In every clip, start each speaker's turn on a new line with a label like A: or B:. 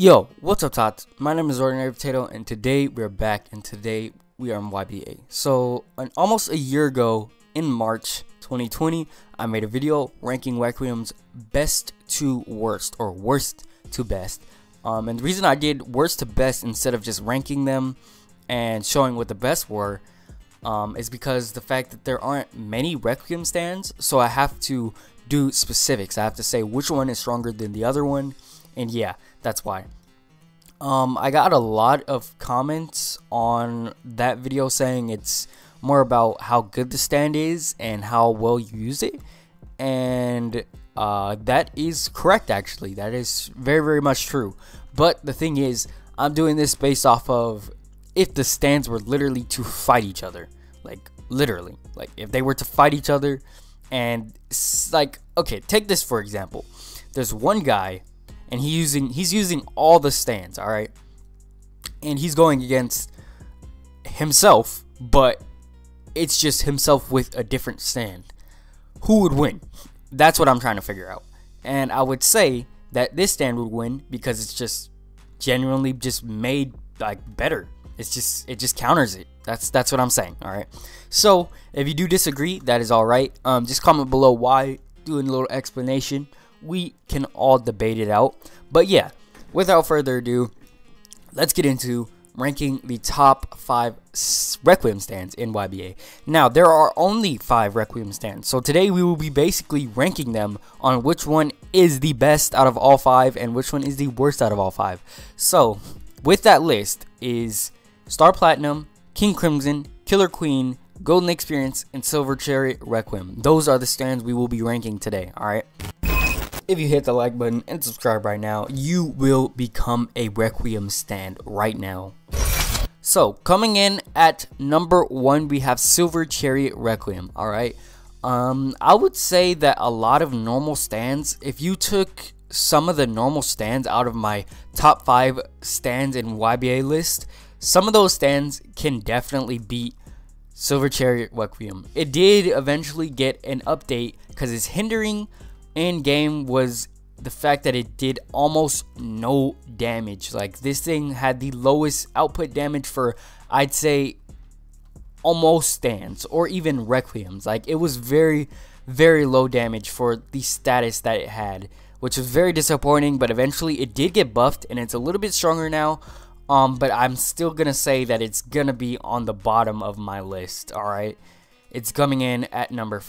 A: Yo, what's up, tots? My name is Ordinary Potato, and today we're back, and today we are in YBA. So, almost a year ago, in March 2020, I made a video ranking Requiem's best to worst, or worst to best. And the reason I did worst to best instead of just ranking them and showing what the best were, is because the fact that there aren't many Requiem stands, so I have to do specifics. I have to say which one is stronger than the other one. And yeah, that's why. I got a lot of comments on that video saying it's more about how good the stand is and how well you use it. And that is correct, actually. That is very, very much true. But the thing is, I'm doing this based off of if the stands were literally to fight each other. Like, literally. Like, if they were to fight each other. And, like, okay, take this for example. There's one guy, and he's using all the stands, all right, and he's going against himself, but it's just himself with a different stand. Who would win? That's what I'm trying to figure out. And I would say that this stand would win because it's just genuinely just made like better. It just counters it. That's what I'm saying. All right. So if you do disagree, that is all right. Just comment below why. Doing a little explanation. We can all debate it out. But yeah, without further ado, let's get into ranking the top 5 Requiem stands in YBA. Now, there are only 5 Requiem stands, so today we will be basically ranking them on which one is the best out of all 5 and which one is the worst out of all 5. So, with that list is Star Platinum, King Crimson, Killer Queen, Golden Experience, and Silver Chariot Requiem. Those are the stands we will be ranking today, alright? If you hit the like button and subscribe right now, you will become a Requiem stand right now. So, coming in at number 1, we have Silver Chariot Requiem, alright? I would say that a lot of normal stands, if you took some of the normal stands out of my top 5 stands in YBA list, some of those stands can definitely beat Silver Chariot Requiem. It did eventually get an update because it's hindering in game was the fact that it did almost no damage. Like, this thing had the lowest output damage for, I'd say, almost stands or even Requiems. Like, it was very, very low damage for the status that it had, which was very disappointing. But eventually it did get buffed and it's a little bit stronger now. But I'm still gonna say that it's gonna be on the bottom of my list. Alright, it's coming in at number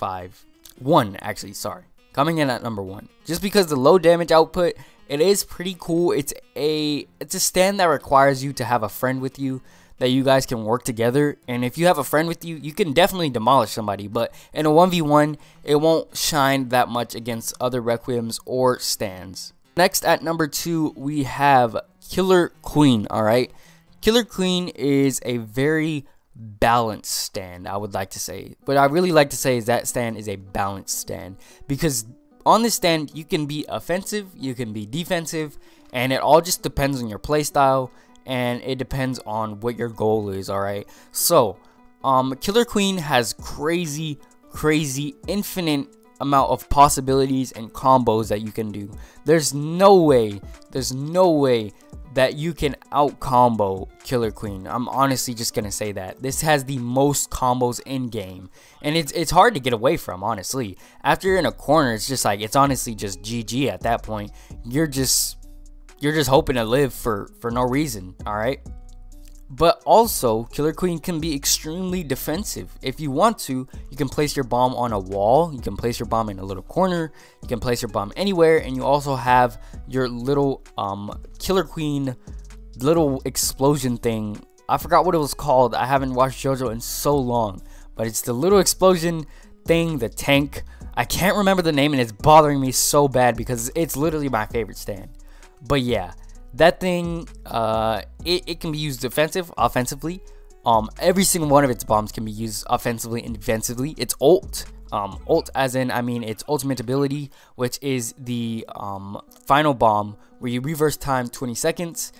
A: 1, actually, sorry. Coming in at number 1, just because the low damage output, it is pretty cool. It's a stand that requires you to have a friend with you, that you guys can work together. And if you have a friend with you, you can definitely demolish somebody. But in a 1v1, it won't shine that much against other Requiems or stands. Next at number 2, we have Killer Queen. All right, Killer Queen is a very balanced stand, I would like to say. What I really like to say is that stand is a balanced stand, because on this stand you can be offensive, you can be defensive, and it all just depends on your playstyle and it depends on what your goal is. Alright, so Killer Queen has crazy infinite amount of possibilities and combos that you can do. There's no way that you can out combo Killer Queen. I'm honestly just gonna say that this has the most combos in game, and it's hard to get away from, honestly. After you're in a corner, it's just like, it's honestly just GG at that point. You're just hoping to live for no reason. All right, but also Killer Queen can be extremely defensive. If you want to, you can place your bomb on a wall, you can place your bomb in a little corner, you can place your bomb anywhere, and you also have your little Killer Queen little explosion thing. I forgot what it was called. I haven't watched JoJo in so long, but it's the little explosion thing, the tank. I can't remember the name, and it's bothering me so bad because it's literally my favorite stand. But yeah, that thing, it can be used offensively. Every single one of its bombs can be used offensively and defensively. Its ult as in, I mean, its ultimate ability, which is the final bomb where you reverse time 20 seconds.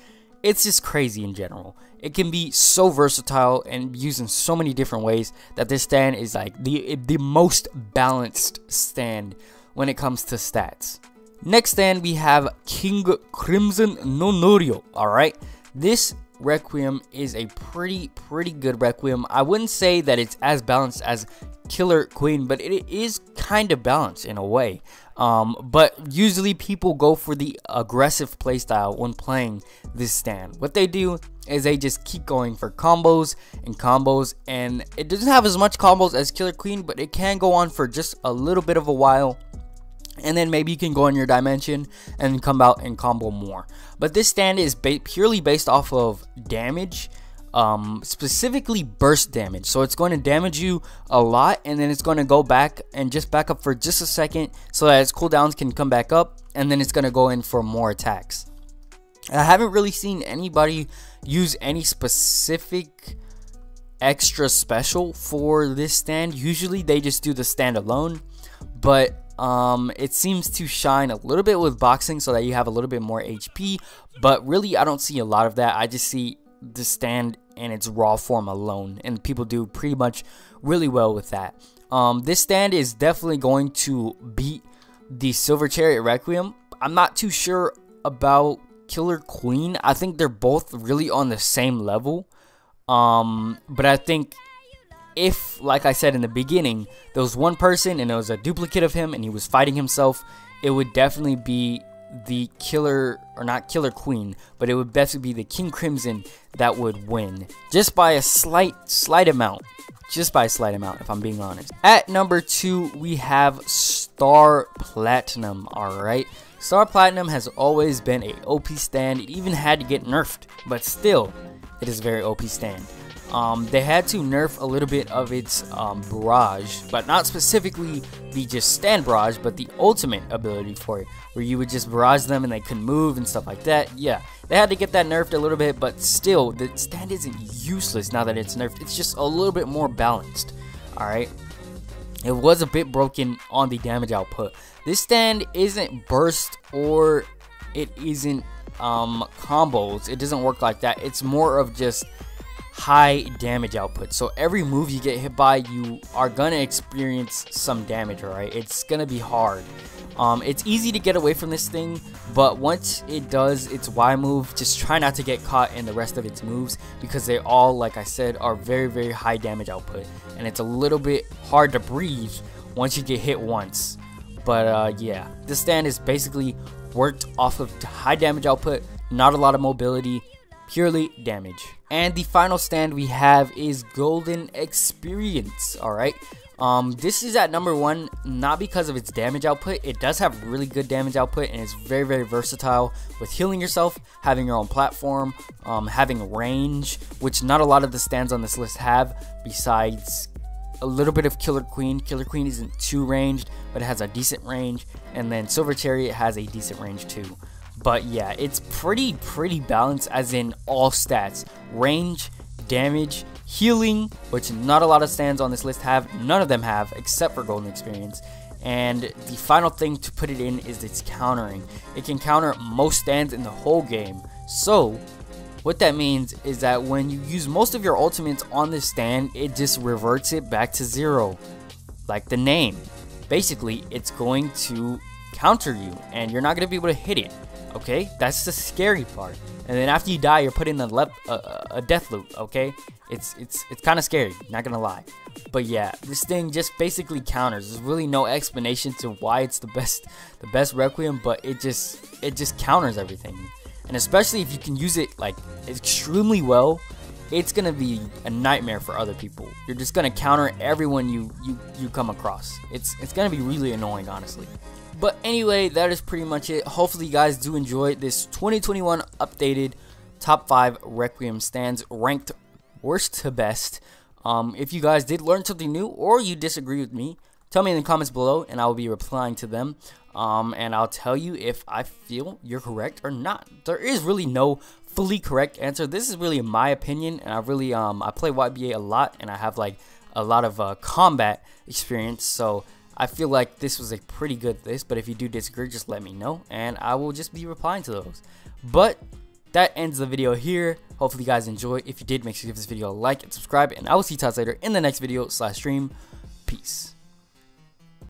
A: It's just crazy in general. It can be so versatile and used in so many different ways that this stand is like the most balanced stand when it comes to stats. Next stand we have King Crimson Nunurio. Alright, this Requiem is a pretty good Requiem. I wouldn't say that it's as balanced as Killer Queen, but it is kind of balanced in a way. But usually people go for the aggressive playstyle when playing this stand. What they do is they just keep going for combos, and it doesn't have as much combos as Killer Queen, but it can go on for just a little bit of a while. And then maybe you can go on your dimension and come out and combo more. But this stand is purely based off of damage, specifically burst damage. So it's going to damage you a lot, and then it's going to go back and just back up for just a second so that its cooldowns can come back up, and then it's going to go in for more attacks. I haven't really seen anybody use any specific extra special for this stand. Usually they just do the stand alone, but it seems to shine a little bit with boxing so that you have a little bit more HP, but really I don't see a lot of that. I just see the stand in its raw form alone, and people do pretty much really well with that. This stand is definitely going to beat the Silver Chariot Requiem. I'm not too sure about Killer Queen. I think they're both really on the same level, but I think if, like I said in the beginning, there was one person and it was a duplicate of him and he was fighting himself, it would definitely be the Killer, or not Killer Queen, but it would definitely be the King Crimson that would win, just by a slight amount. Just by a slight amount, if I'm being honest. At number 2, we have Star Platinum. Alright, Star Platinum has always been a OP stand. It even had to get nerfed, but still, it is a very OP stand. They had to nerf a little bit of its barrage, but not specifically the just stand barrage, but the ultimate ability for it, where you would just barrage them and they couldn't move and stuff like that. Yeah, they had to get that nerfed a little bit, but still, the stand isn't useless now that it's nerfed. It's just a little bit more balanced. Alright, it was a bit broken on the damage output. This stand isn't burst, or it isn't combos. It doesn't work like that. It's more of just high damage output. So every move you get hit by, you are gonna experience some damage. Alright, it's gonna be hard. It's easy to get away from this thing, but once it does its Y move, just try not to get caught in the rest of its moves, because they all, like I said, are very high damage output, and it's a little bit hard to breathe once you get hit once. But yeah, this stand is basically worked off of high damage output, not a lot of mobility, purely damage. And the final stand we have is Golden Experience. Alright, this is at number 1, not because of its damage output. It does have really good damage output, and it's very versatile with healing yourself, having your own platform, having range, which not a lot of the stands on this list have, besides a little bit of Killer Queen. Killer Queen isn't too ranged, but it has a decent range, and then Silver Chariot has a decent range too. But yeah, it's pretty balanced, as in all stats: range, damage, healing, which not a lot of stands on this list have. None of them have, except for Golden Experience. And the final thing to put it in is its countering. It can counter most stands in the whole game. So what that means is that when you use most of your ultimates on this stand, it just reverts it back to 0, like the name. Basically, it's going to counter you, and you're not going to be able to hit it. Okay, that's the scary part. And then after you die, you're put in a death loop. Okay, it's kind of scary, not gonna lie. But yeah, this thing just basically counters. There's really no explanation to why it's the best Requiem, but it just counters everything. And especially if you can use it like extremely well, it's gonna be a nightmare for other people. You're just gonna counter everyone you come across. It's gonna be really annoying, honestly. But anyway, that is pretty much it. Hopefully you guys do enjoy this 2021 updated top 5 Requiem stands ranked worst to best. If you guys did learn something new, or you disagree with me, tell me in the comments below, and I will be replying to them. And I'll tell you if I feel you're correct or not. There is really no fully correct answer. This is really my opinion, and I really I play YBA a lot, and I have like a lot of combat experience, so I feel like this was a pretty good list. But if you do disagree, just let me know, and I will just be replying to those. But that ends the video here. Hopefully you guys enjoy. If you did, make sure to give this video a like and subscribe, and I will see you guys later in the next video / stream. Peace.